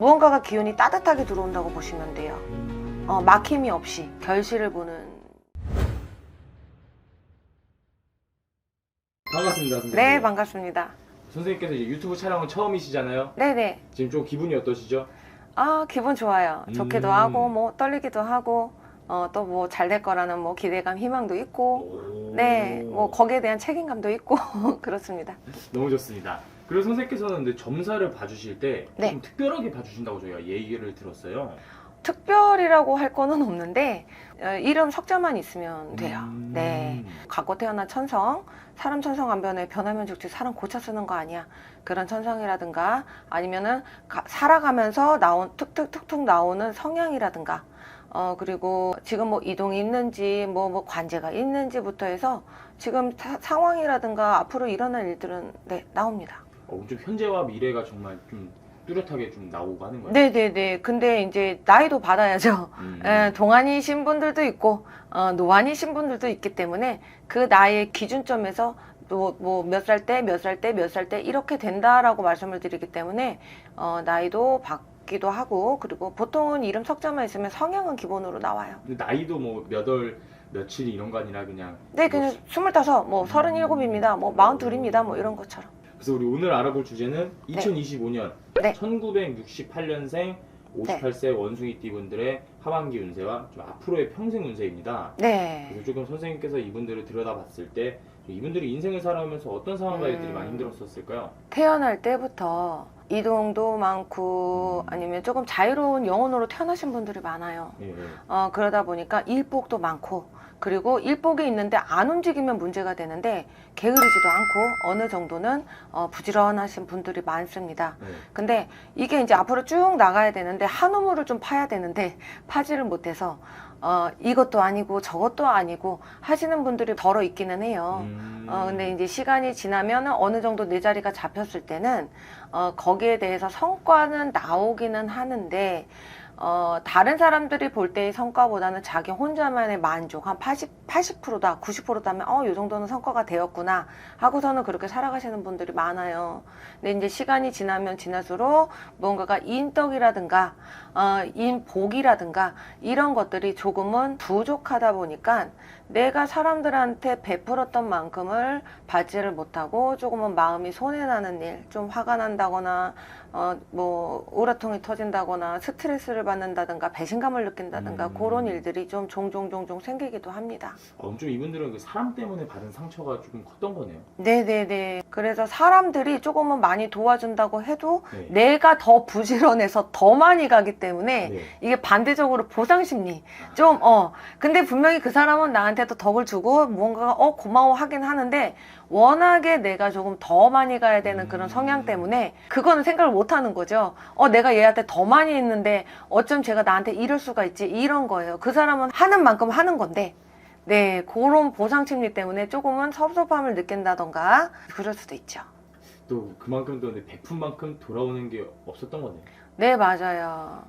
무언가가 기운이 따뜻하게 들어온다고 보시면 돼요. 막힘이 없이 결실을 보는. 반갑습니다, 선생님. 네, 반갑습니다. 선생님께서 이제 유튜브 촬영은 처음이시잖아요. 네네. 지금 좀 기분이 어떠시죠? 기분 좋아요. 좋기도 하고 뭐 떨리기도 하고 또 뭐 잘 될 거라는 뭐 기대감, 희망도 있고, 네, 뭐 거기에 대한 책임감도 있고 그렇습니다. 너무 좋습니다. 그리고 선생님께서는 근데 점사를 봐주실 때 네. 좀 특별하게 봐주신다고 저희가 얘기를 들었어요. 특별이라고 할 거는 없는데 이름 석자만 있으면 돼요. 네. 갖고 태어난 천성, 사람 천성 안 변해, 변하면 죽지, 사람 고쳐 쓰는 거 아니야. 그런 천성이라든가 아니면은 살아가면서 툭툭툭툭 나오는 성향이라든가 그리고 지금 뭐 이동이 있는지 뭐 관제가 있는지부터 해서 지금 상황이라든가 앞으로 일어날 일들은 네, 나옵니다. 좀 현재와 미래가 정말 좀 뚜렷하게 좀 나오고 하는 거예요. 네네네. 근데 이제 나이도 받아야죠. 동안이신 분들도 있고 노안이신 분들도 있기 때문에 그 나이의 기준점에서 뭐 몇 살 때, 몇 살 때, 몇 살 때 이렇게 된다라고 말씀을 드리기 때문에 나이도 바뀌기도 하고, 그리고 보통은 이름 석자만 있으면 성향은 기본으로 나와요. 근데 나이도 뭐 몇 월, 며칠 이런 거 아니라 그냥 네, 그냥 25, 뭐 37입니다, 뭐 42입니다, 뭐 이런 것처럼. 그래서 우리 오늘 알아볼 주제는 2025년 네. 1968년생 58세 원숭이띠 분들의 하반기 운세와 좀 앞으로의 평생 운세입니다. 네. 그래서 조금 선생님께서 이분들을 들여다봤을 때 이분들이 인생을 살아오면서 어떤 상황과 일들이 많이 힘들었었을까요? 태어날 때부터 이동도 많고 아니면 조금 자유로운 영혼으로 태어나신 분들이 많아요. 예, 예. 그러다 보니까 일복도 많고, 그리고 일복이 있는데 안 움직이면 문제가 되는데 게으르지도 않고 어느 정도는 부지런하신 분들이 많습니다. 네. 근데 이게 이제 앞으로 쭉 나가야 되는데 한 우물을 좀 파야 되는데 파지를 못해서 이것도 아니고 저것도 아니고 하시는 분들이 덜어 있기는 해요. 근데 이제 시간이 지나면 어느 정도 내 자리가 잡혔을 때는 거기에 대해서 성과는 나오기는 하는데 다른 사람들이 볼 때의 성과보다는 자기 혼자만의 만족 한 80%다 90%다 하면 이 정도는 성과가 되었구나 하고서는 그렇게 살아가시는 분들이 많아요. 근데 이제 시간이 지나면 지날수록 뭔가가 인덕이라든가 인복이라든가 이런 것들이 조금은 부족하다 보니까 내가 사람들한테 베풀었던 만큼을 받지를 못하고 조금은 마음이 손해나는 일, 좀 화가 난다거나 뭐 우라통이 터진다거나 스트레스를 받는다든가 배신감을 느낀다든가 그런 일들이 좀 종종 생기기도 합니다. 좀 이분들은 그 사람 때문에 받은 상처가 조금 컸던 거네요. 네네네. 그래서 사람들이 조금은 많이 도와준다고 해도 네. 내가 더 부지런해서 더 많이 가기 때문에 네. 이게 반대적으로 보상심리 좀 근데 분명히 그 사람은 나한테도 덕을 주고 뭔가가 고마워 하긴 하는데 워낙에 내가 조금 더 많이 가야 되는 그런 성향 때문에 그거는 생각을 못 하는 거죠. 내가 얘한테 더 많이 했는데 어쩜 제가 나한테 이럴 수가 있지, 이런 거예요. 그 사람은 하는 만큼 하는 건데 네, 그런 보상심리 때문에 조금은 섭섭함을 느낀다던가 그럴 수도 있죠. 또 그만큼 또 근데 베푼 만큼 돌아오는 게 없었던 거네요. 네, 맞아요.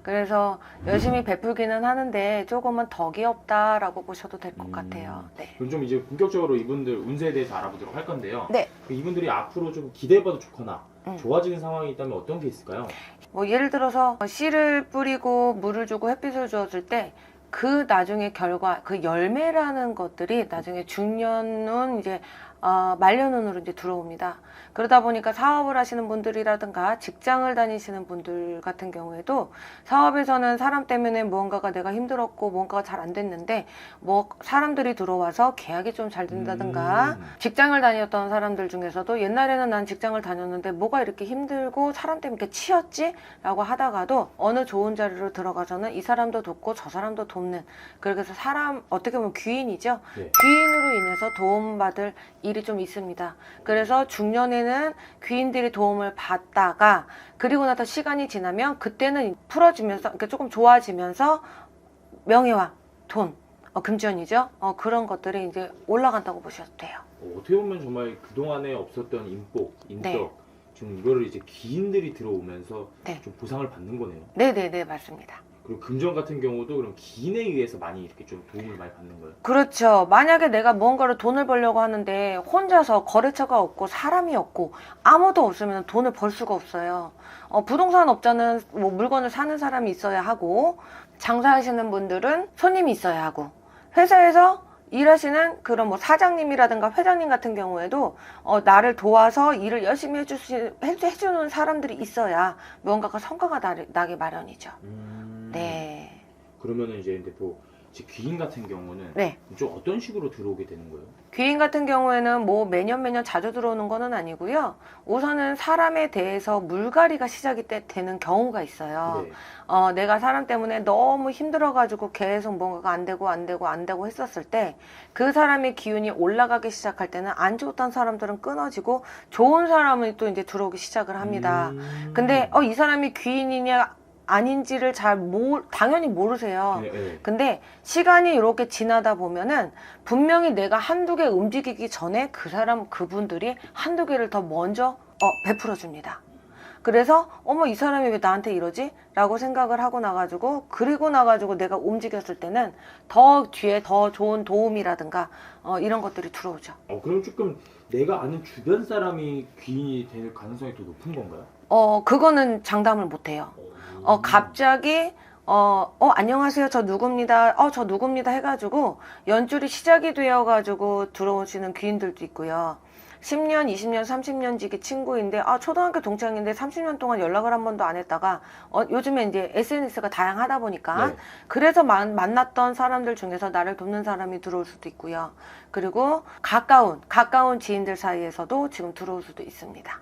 그래서 열심히 베풀기는 하는데 조금은 덕이 없다라고 보셔도 될 것 같아요. 네. 그럼 좀 이제 본격적으로 이분들 운세에 대해서 알아보도록 할 건데요. 네. 이분들이 앞으로 좀 기대해봐도 좋거나 좋아지는 상황이 있다면 어떤 게 있을까요? 뭐 예를 들어서 씨를 뿌리고 물을 주고 햇빛을 주었을 때 그 나중에 결과, 그 열매라는 것들이 나중에 중년은 이제 말년운으로 이제 들어옵니다. 그러다 보니까 사업을 하시는 분들이라든가 직장을 다니시는 분들 같은 경우에도 사업에서는 사람 때문에 무언가가 내가 힘들었고 뭔가가 잘 안 됐는데 뭐 사람들이 들어와서 계약이 좀 잘 된다든가 직장을 다녔던 사람들 중에서도 옛날에는 난 직장을 다녔는데 뭐가 이렇게 힘들고 사람 때문에 이렇게 치였지? 라고 하다가도 어느 좋은 자리로 들어가서는 이 사람도 돕고 저 사람도 돕는, 그래서 사람 어떻게 보면 귀인이죠. 네. 귀인으로 인해서 도움받을 일이 좀 있습니다. 그래서 중년에는 귀인들이 도움을 받다가 그리고 나서 시간이 지나면 그때는 풀어지면서 그러니까 조금 좋아지면서 명예와 돈, 금전이죠. 그런 것들이 이제 올라간다고 보셔도 돼요. 어떻게 보면 정말 그동안에 없었던 인복, 인덕 네. 좀 이거를 이제 귀인들이 들어오면서 네. 좀 보상을 받는 거네요. 네네네, 맞습니다. 그리고 금전 같은 경우도 그럼 기인에 의해서 많이 이렇게 좀 도움을 많이 받는 거예요? 그렇죠. 만약에 내가 무언가를 돈을 벌려고 하는데 혼자서 거래처가 없고 사람이 없고 아무도 없으면 돈을 벌 수가 없어요. 부동산 업자는 뭐 물건을 사는 사람이 있어야 하고, 장사하시는 분들은 손님이 있어야 하고, 회사에서 일하시는 그런 뭐 사장님이라든가 회장님 같은 경우에도 나를 도와서 일을 열심히 해주는 사람들이 있어야 무언가가 성과가 나기 마련이죠. 네. 그러면은 이제 근데 또 이제 귀인 같은 경우는 네. 좀 어떤 식으로 들어오게 되는 거예요? 귀인 같은 경우에는 뭐 매년 자주 들어오는 거는 아니고요. 우선은 사람에 대해서 물갈이가 시작이 되는 경우가 있어요. 네. 내가 사람 때문에 너무 힘들어가지고 계속 뭔가가 안 되고 했었을 때 그 사람의 기운이 올라가기 시작할 때는 안 좋던 사람들은 끊어지고 좋은 사람이 또 이제 들어오기 시작을 합니다. 근데 이 사람이 귀인이냐 아닌지를 당연히 모르세요. 네. 근데 시간이 이렇게 지나다 보면은 분명히 내가 한두 개 움직이기 전에 그분들이 한두 개를 더 먼저 베풀어 줍니다. 그래서 이 사람이 왜 나한테 이러지? 라고 생각을 하고 나가지고, 그리고 나가지고 내가 움직였을 때는 더 뒤에 더 좋은 도움이라든가 이런 것들이 들어오죠. 그럼 조금 내가 아는 주변 사람이 귀인이 될 가능성이 더 높은 건가요? 그거는 장담을 못해요. 갑자기 안녕하세요, 저 누굽니다, 저 누굽니다 해가지고 연줄이 시작이 되어가지고 들어오시는 귀인들도 있고요. 10년, 20년, 30년 지기 친구인데 초등학교 동창인데 30년 동안 연락을 한 번도 안 했다가 요즘에 이제 SNS가 다양하다 보니까 네. 그래서 만났던 사람들 중에서 나를 돕는 사람이 들어올 수도 있고요. 그리고 가까운 지인들 사이에서도 지금 들어올 수도 있습니다.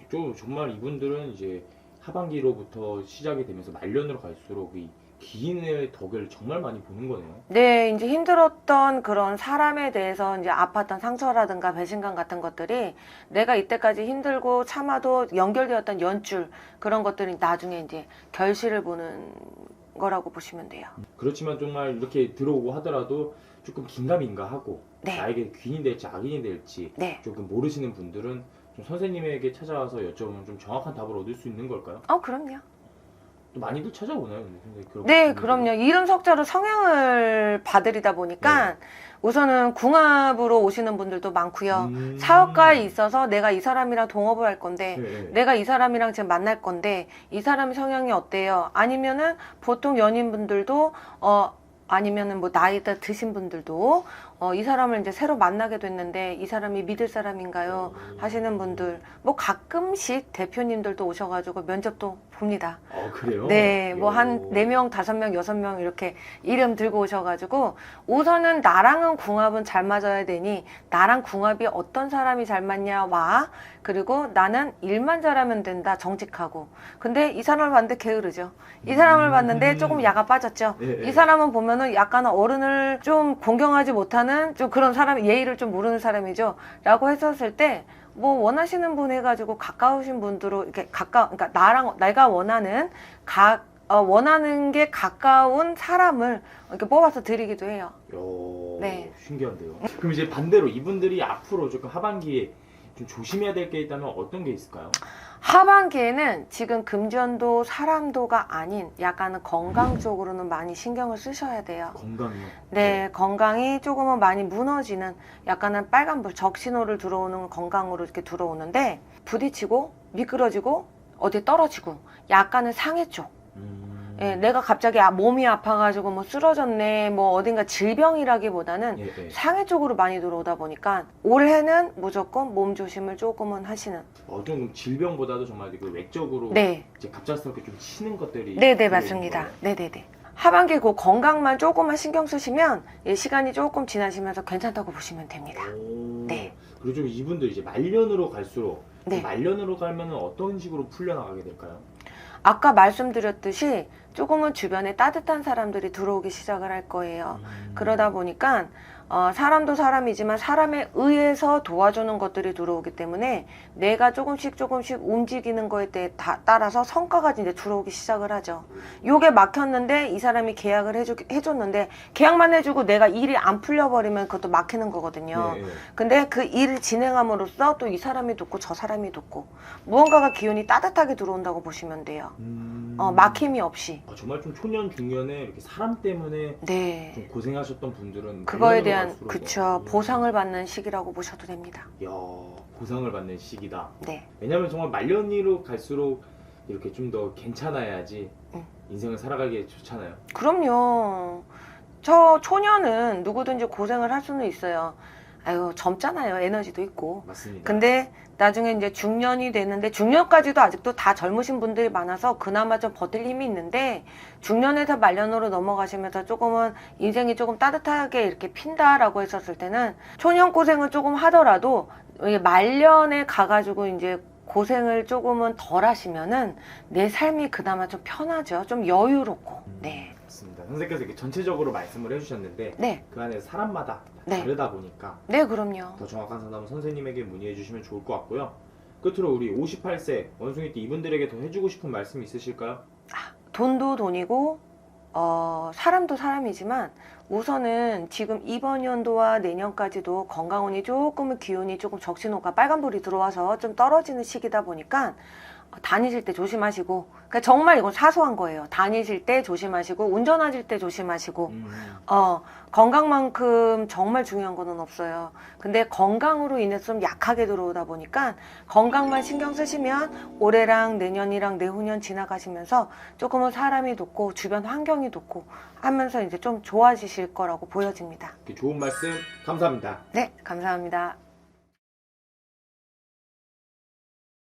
좀 정말 이분들은 이제 하반기로부터 시작이 되면서 말년으로 갈수록 이 귀인의 덕을 정말 많이 보는 거네요. 네, 이제 힘들었던 그런 사람에 대해서 이제 아팠던 상처라든가 배신감 같은 것들이 내가 이때까지 힘들고 참아도 연결되었던 연줄, 그런 것들이 나중에 이제 결실을 보는 거라고 보시면 돼요. 그렇지만 정말 이렇게 들어오고 하더라도 조금 긴가민가 하고 네. 나에게 귀인이 될지 악인이 될지 네. 조금 모르시는 분들은 좀 선생님에게 찾아와서 여쭤보면 좀 정확한 답을 얻을 수 있는 걸까요? 그럼요. 또 많이들 찾아오나요? 근데 선생님, 그런 네, 분들이? 그럼요. 이름 석자로 성향을 받으리다 보니까 우선은 궁합으로 오시는 분들도 많고요. 사업가에 있어서 내가 이 사람이랑 동업을 할 건데, 네. 내가 이 사람이랑 지금 만날 건데 이 사람 성향이 어때요? 아니면은 보통 연인분들도 아니면은 뭐 나이가 드신 분들도 이 사람을 이제 새로 만나게 됐는데 이 사람이 믿을 사람인가요? 하시는 분들, 뭐 가끔씩 대표님들도 오셔가지고 면접도 봅니다. 그래요? 네, 뭐 한 4명, 5명, 6명 이렇게 이름 들고 오셔가지고 우선은 나랑은 궁합은 잘 맞아야 되니 나랑 궁합이 어떤 사람이 잘 맞냐 와. 그리고 나는 일만 잘하면 된다, 정직하고. 근데 이 사람을 봤는데 게으르죠. 이 사람을 봤는데 조금 야가 빠졌죠. 이 사람은 보면은 약간 어른을 좀 공경하지 못하는 좀 그런 사람, 예의를 좀 모르는 사람이죠. 라고 했었을 때 뭐 원하시는 분 해가지고 가까우신 분들로 이렇게 그러니까 내가 원하는 원하는 게 가까운 사람을 이렇게 뽑아서 드리기도 해요. 네. 신기한데요. 그럼 이제 반대로 이분들이 앞으로 조금 하반기에 좀 조심해야 될 게 있다면 어떤 게 있을까요? 하반기에는 지금 금전도 사람도가 아닌 약간은 건강 쪽으로는 많이 신경을 쓰셔야 돼요. 건강이요? 네, 건강이 조금은 많이 무너지는 약간은 빨간불, 적신호를 들어오는 건강으로 이렇게 들어오는데 부딪히고 미끄러지고 어디 떨어지고 약간은 상해 쪽. 예, 내가 갑자기 몸이 아파가지고 뭐 쓰러졌네, 뭐 어딘가 질병이라기보다는 상해 쪽으로 많이 들어오다 보니까 올해는 무조건 몸 조심을 조금은 하시는. 좀 질병보다도 정말 그 외적으로 네. 이제 갑작스럽게 좀 치는 것들이. 네네, 맞습니다. 네네네. 하반기 그 건강만 조금만 신경 쓰시면 시간이 조금 지나시면서 괜찮다고 보시면 됩니다. 네. 그리고 좀 이분들 이제 말년으로 갈수록 네. 말년으로 가면 어떤 식으로 풀려나가게 될까요? 아까 말씀드렸듯이 조금은 주변에 따뜻한 사람들이 들어오기 시작을 할 거예요. 그러다 보니까 사람도 사람이지만 사람에 의해서 도와주는 것들이 들어오기 때문에 내가 조금씩 움직이는 거에 따라서 성과가 이제 들어오기 시작을 하죠. 요게 막혔는데 이 사람이 계약을 해줬는데 계약만 해주고 내가 일이 안 풀려버리면 그것도 막히는 거거든요. 근데 그 일을 진행함으로써 또 이 사람이 돕고 저 사람이 돕고 무언가가 기운이 따뜻하게 들어온다고 보시면 돼요. 막힘이 없이. 정말 좀 초년 중년에 이렇게 사람 때문에 네. 좀 고생하셨던 분들은 그거에 말년으로 대한 갈수록 그쵸 보상을 받는 시기라고 보셔도 됩니다. 야, 보상을 받는 시기다. 네. 왜냐면 정말 말년으로 갈수록 이렇게 좀 더 괜찮아야지 인생을 살아가기에 좋잖아요. 그럼요. 저 초년은 누구든지 고생을 할 수는 있어요. 아유 젊잖아요. 에너지도 있고. 맞습니다. 근데 나중에 이제 중년이 되는데 중년까지도 아직도 다 젊으신 분들이 많아서 그나마 좀 버틸 힘이 있는데 중년에서 말년으로 넘어가시면서 조금은 인생이 조금 따뜻하게 이렇게 핀다라고 했었을 때는 초년 고생을 조금 하더라도 이 말년에 가가지고 이제 고생을 조금은 덜 하시면은 내 삶이 그나마 좀 편하죠. 좀 여유롭고. 네. 맞습니다. 선생님께서 이렇게 전체적으로 말씀을 해주셨는데 네. 그 안에 사람마다 네. 다르다 보니까 네, 그럼요. 더 정확한 상담은 선생님에게 문의해 주시면 좋을 것 같고요. 끝으로 우리 58세 원숭이 때 이분들에게 더 해주고 싶은 말씀 있으실까요? 돈도 돈이고 사람도 사람이지만 우선은 지금 이번 연도와 내년까지도 건강운이 조금은 기운이 조금 적신호가 빨간불이 들어와서 좀 떨어지는 시기다 보니까 다니실 때 조심하시고 그러니까 정말 이건 사소한 거예요. 다니실 때 조심하시고 운전하실 때 조심하시고 건강만큼 정말 중요한 거는 없어요. 근데 건강으로 인해서 좀 약하게 들어오다 보니까 건강만 신경 쓰시면 올해랑 내년이랑 내후년 지나가시면서 조금은 사람이 돕고 주변 환경이 돕고 하면서 이제 좀 좋아지실 거라고 보여집니다. 좋은 말씀 감사합니다. 네, 감사합니다.